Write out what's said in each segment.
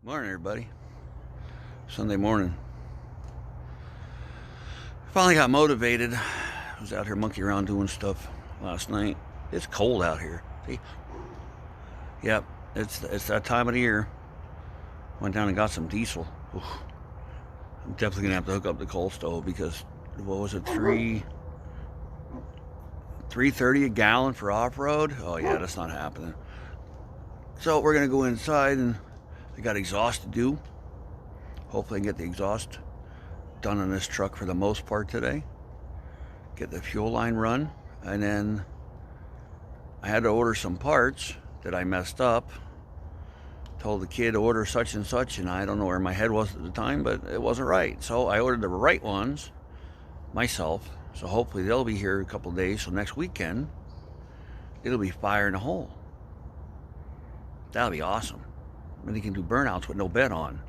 Morning, everybody. Sunday morning. Finally got motivated. I was out here monkeying around doing stuff last night. It's cold out here. See? Yep, it's that time of the year. Went down and got some diesel. Oof. I'm definitely gonna have to hook up the coal stove because what was it, $3.30 a gallon for off-road? Oh yeah, that's not happening. So we're gonna go inside and I got exhaust to do. Hopefully I can get the exhaust done on this truck for the most part today. Get the fuel line run, and then I had to order some parts that I messed up. Told the kid to order such and such, and I don't know where my head was at the time, but it wasn't right. So I ordered the right ones myself. So hopefully they'll be here in a couple of days. So next weekend, it'll be fire in the hole. That'll be awesome. And you can do burnouts with no bed on.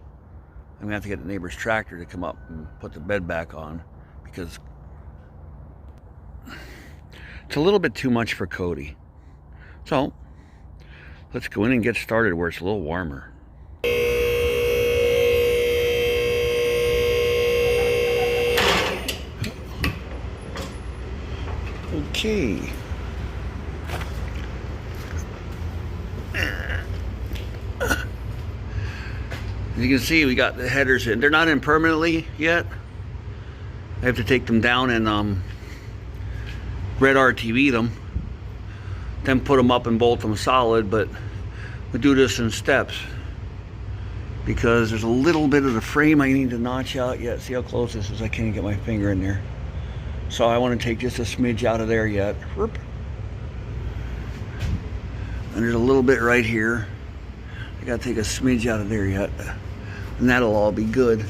I'm gonna have to get the neighbor's tractor to come up and put the bed back on because it's a little bit too much for Cody. So let's go in and get started where it's a little warmer. Okay. As you can see, we got the headers in. They're not in permanently yet. I have to take them down and red RTV them, then put them up and bolt them solid, but we do this in steps because there's a little bit of the frame I need to notch out yet. See how close this is? I can't get my finger in there. So I want to take just a smidge out of there yet. And there's a little bit right here. I gotta take a smidge out of there yet. And that'll all be good.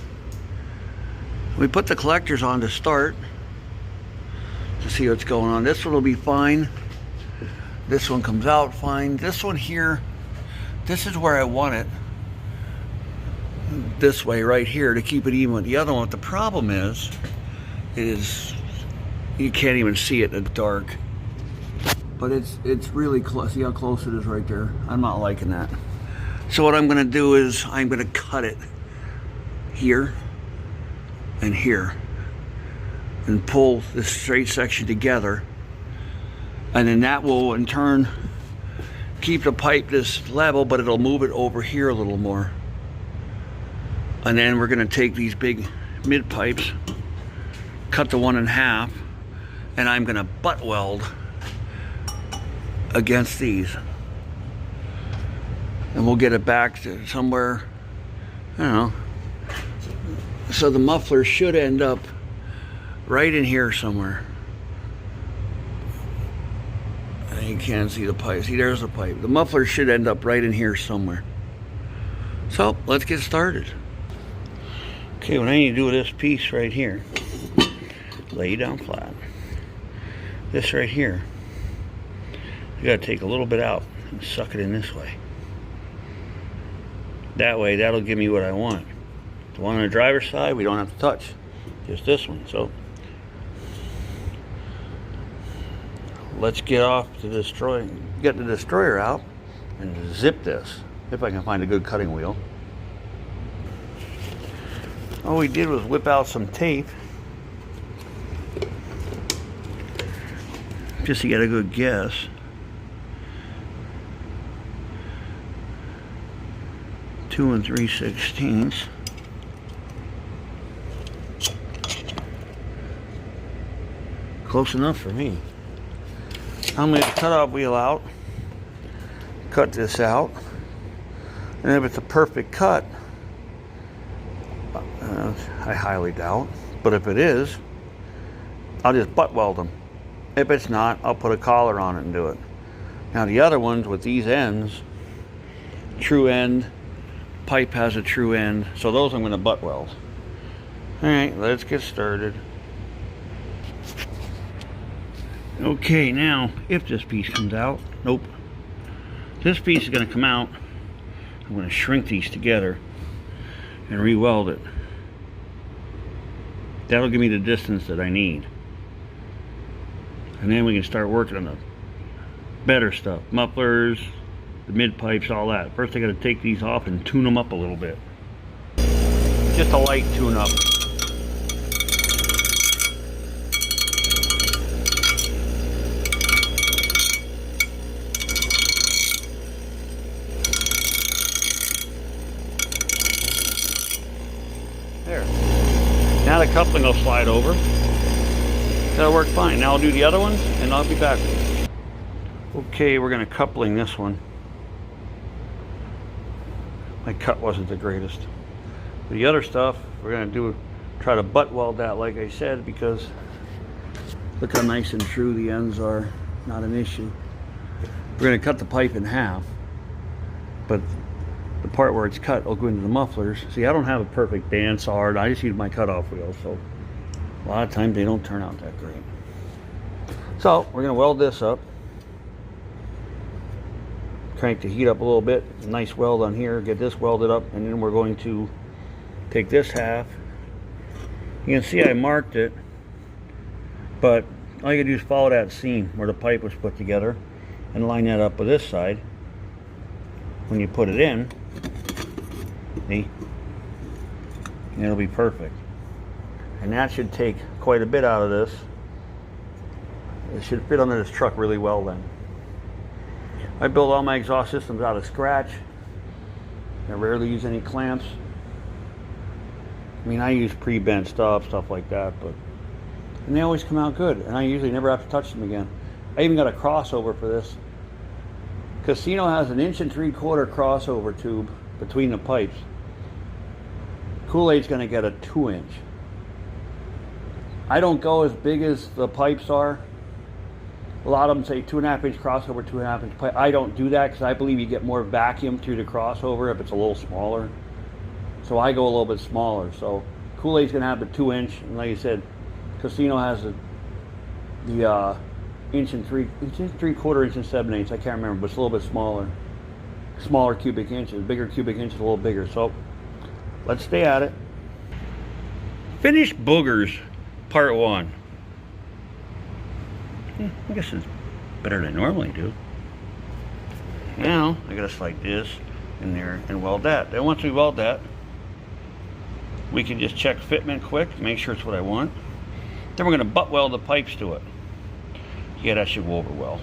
We put the collectors on to start to see what's going on. This one will be fine. This one comes out fine. This one here, this is where I want it. This way right here to keep it even with the other one. But the problem is you can't even see it in the dark. But it's really close. See how close it is right there? I'm not liking that. So what I'm gonna do is I'm gonna cut it here and here and pull this straight section together, and then that will in turn keep the pipe this level, but it'll move it over here a little more. And then we're gonna take these big mid pipes, cut the one in half, and I'm gonna butt weld against these. And we'll get it back to somewhere, I don't know. So the muffler should end up right in here somewhere. And you can't see the pipe. See, there's the pipe. The muffler should end up right in here somewhere. So let's get started. Okay, what I need to do with this piece right here, lay it down flat. This right here, you gotta take a little bit out and suck it in this way. That way, that'll give me what I want. The one on the driver's side, we don't have to touch. Just this one. So, let's get off to get the destroyer out and zip this, if I can find a good cutting wheel. All we did was whip out some tape, just to get a good guess. Two and 3/16. Close enough for me. I'm going to cut our wheel out, cut this out, and if it's a perfect cut, I highly doubt, but if it is, I'll just butt weld them. If it's not, I'll put a collar on it and do it. Now the other ones with these ends, true end, pipe has a true end, so those I'm going to butt weld. Alright, let's get started. Okay, now if this piece comes out, nope, this piece is going to come out. I'm going to shrink these together and re-weld it. That'll give me the distance that I need, and then we can start working on the better stuff, mufflers, the mid pipes, all that. First I got to take these off and tune them up a little bit. Just a light tune up. There. Now the coupling will slide over. That'll work fine. Now I'll do the other ones and I'll be back. Okay, we're going to coupling this one. My cut wasn't the greatest. But the other stuff, we're going to try to butt weld that like I said, because look how nice and true the ends are. Not an issue. We're going to cut the pipe in half, but the part where it's cut will go into the mufflers. See, I don't have a perfect bandsaw. I just use my cutoff wheel, so a lot of times they don't turn out that great. So we're going to weld this up. Crank the heat up a little bit. Nice weld on here. Get this welded up, and then we're going to take this half. You can see I marked it, but all you gotta do is follow that seam where the pipe was put together and line that up with this side. When you put it in, see, and it'll be perfect. And that should take quite a bit out of this. It should fit under this truck really well then. I build all my exhaust systems out of scratch. I rarely use any clamps. I mean, I use pre-bent stuff like that, and they always come out good, and I usually never have to touch them again. I even got a crossover for this. Casino has an 1 3/4 crossover tube between the pipes. Kool-Aid's going to get a 2-inch. I don't go as big as the pipes are. A lot of them say 2.5-inch crossover, 2.5-inch pipe. I don't do that because I believe you get more vacuum through the crossover if it's a little smaller. So I go a little bit smaller. So Kool-Aid's going to have the 2-inch, and like I said, Casino has the 1 3/4, 1 7/8. I can't remember, but it's a little bit smaller. Smaller cubic inches, bigger cubic inches, a little bigger. So let's stay at it. Finished boogers, part 1. I guess it's better than I normally do. Now I gotta slide this in there and weld that. Then once we weld that, we can just check fitment quick, make sure it's what I want. Then we're gonna butt weld the pipes to it. Yeah, that should go over well.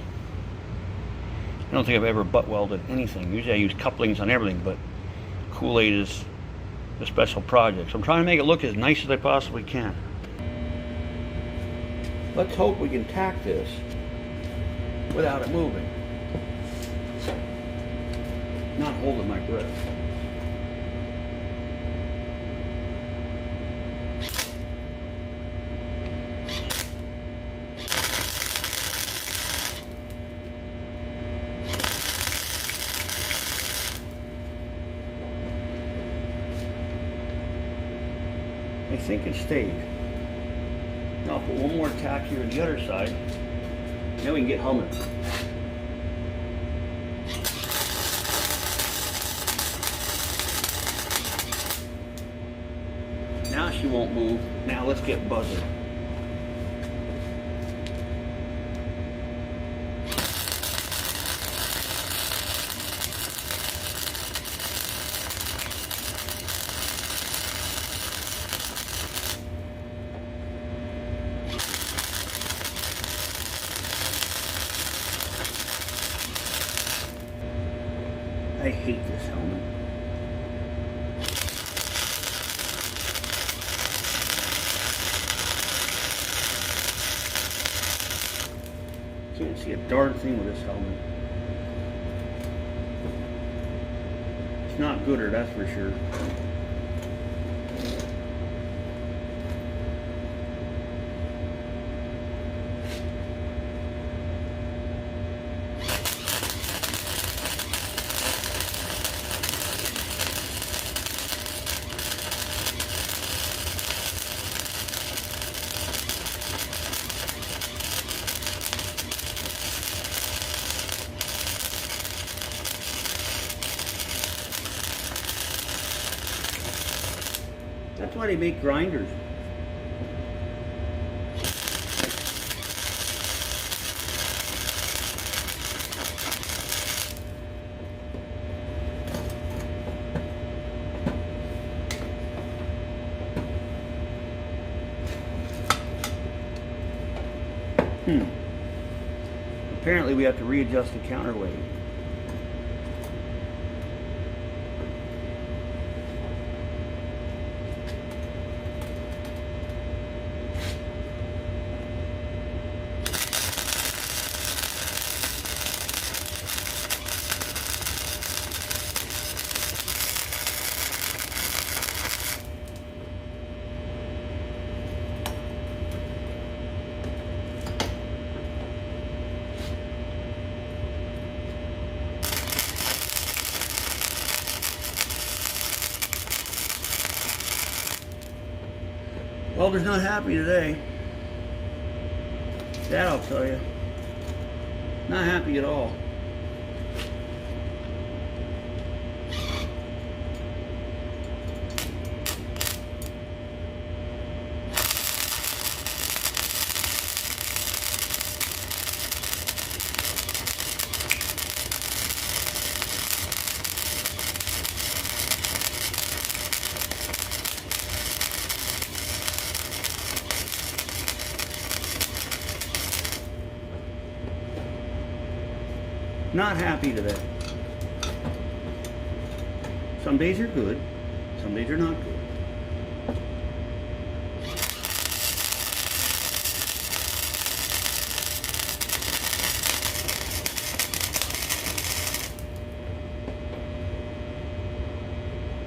I don't think I've ever butt welded anything. Usually I use couplings on everything, but Kool-Aid is a special project. So I'm trying to make it look as nice as I possibly can. Let's hope we can tack this without it moving. Not holding my breath. I think it stayed. Now I'll put one more tack here on the other side. Then we can get humming. Now she won't move. Now let's get buzzing. I hate this helmet. Can't see a darn thing with this helmet. It's not gooder, that's for sure. That's why they make grinders. Apparently we have to readjust the counterweight. Welder's not happy today. That I'll tell you. Not happy at all. Not happy today. Some days are good, some days are not good.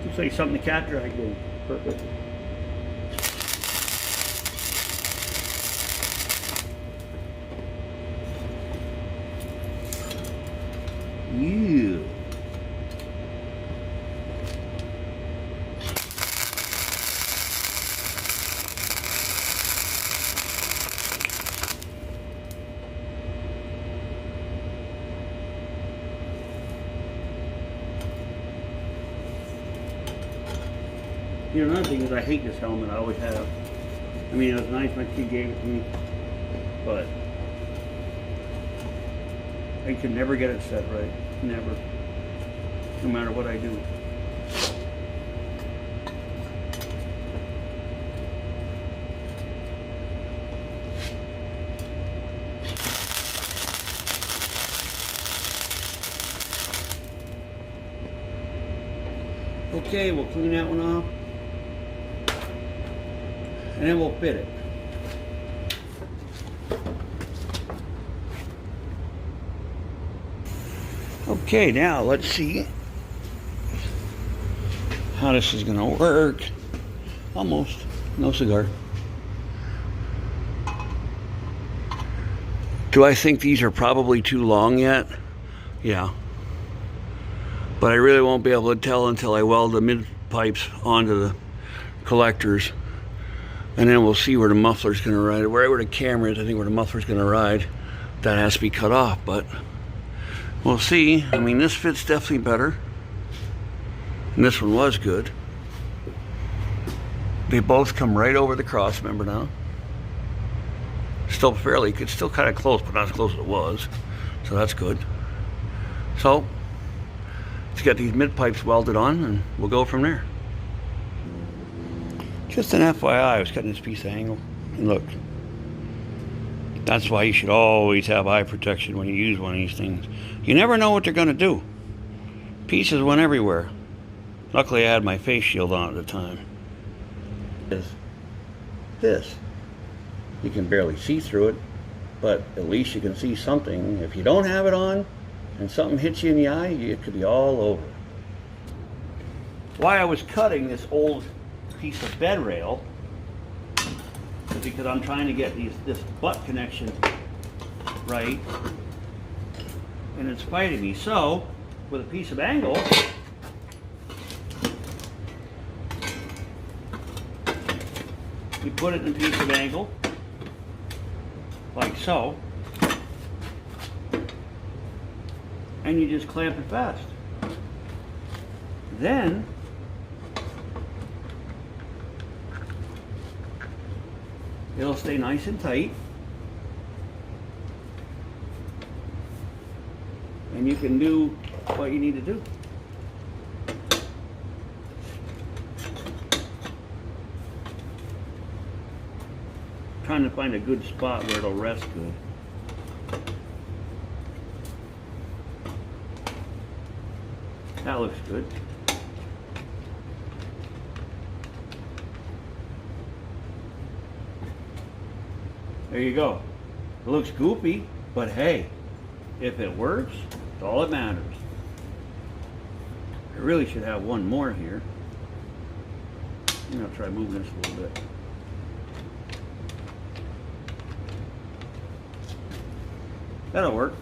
Looks like something the cat dragged in. Perfect. Yeah. You know, another thing is I hate this helmet. I always have. I mean, it was nice my kid gave it to me, but I could never get it set right. Never. No matter what I do. Okay, we'll clean that one off. And then we'll fit it. Okay, now let's see how this is gonna work. Almost. No cigar. Do I think these are probably too long yet? Yeah. But I really won't be able to tell until I weld the mid pipes onto the collectors. And then we'll see where the muffler's gonna ride. Wherever the camera is, I think where the muffler's gonna ride, that has to be cut off, but we'll see. I mean, this fits definitely better. And this one was good. They both come right over the cross member now. Still fairly, it's still kind of close, but not as close as it was. So that's good. So, let's get these mid pipes welded on and we'll go from there. Just an FYI, I was cutting this piece of angle. And look, that's why you should always have eye protection when you use one of these things. You never know what they're going to do. Pieces went everywhere. Luckily, I had my face shield on at the time. This. You can barely see through it, but at least you can see something. If you don't have it on and something hits you in the eye, it could be all over. Why I was cutting this old piece of bed rail is because I'm trying to get this butt connection right, and it's fighting me. So, with a piece of angle, you put it in a piece of angle, like so, and you just clamp it fast. Then, it'll stay nice and tight, and you can do what you need to do. Trying to find a good spot where it'll rest good. looks good. There you go. It looks goopy, but hey, if it works, it's all that matters. I really should have one more here. I'm gonna try moving this a little bit. That'll work.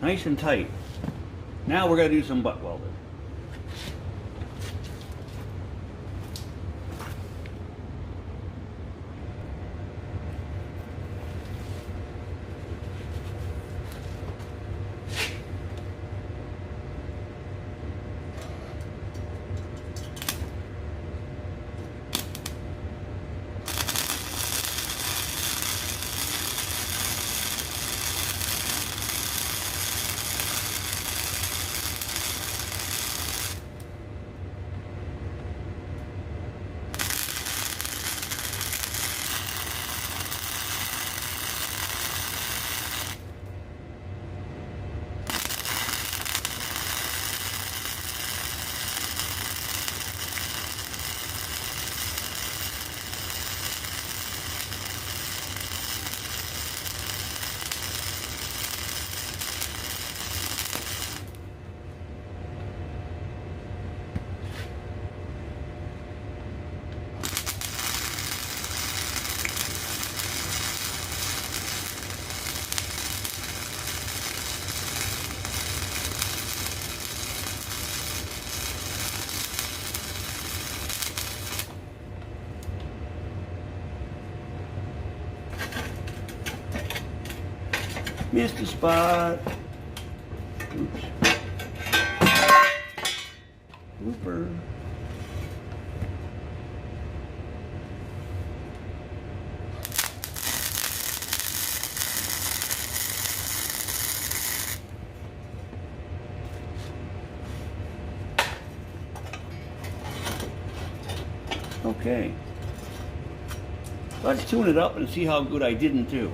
Nice and tight. Now we're gonna do some butt welding. Missed a spot. Oops. Ooper. Okay. Let's tune it up and see how good I didn't do.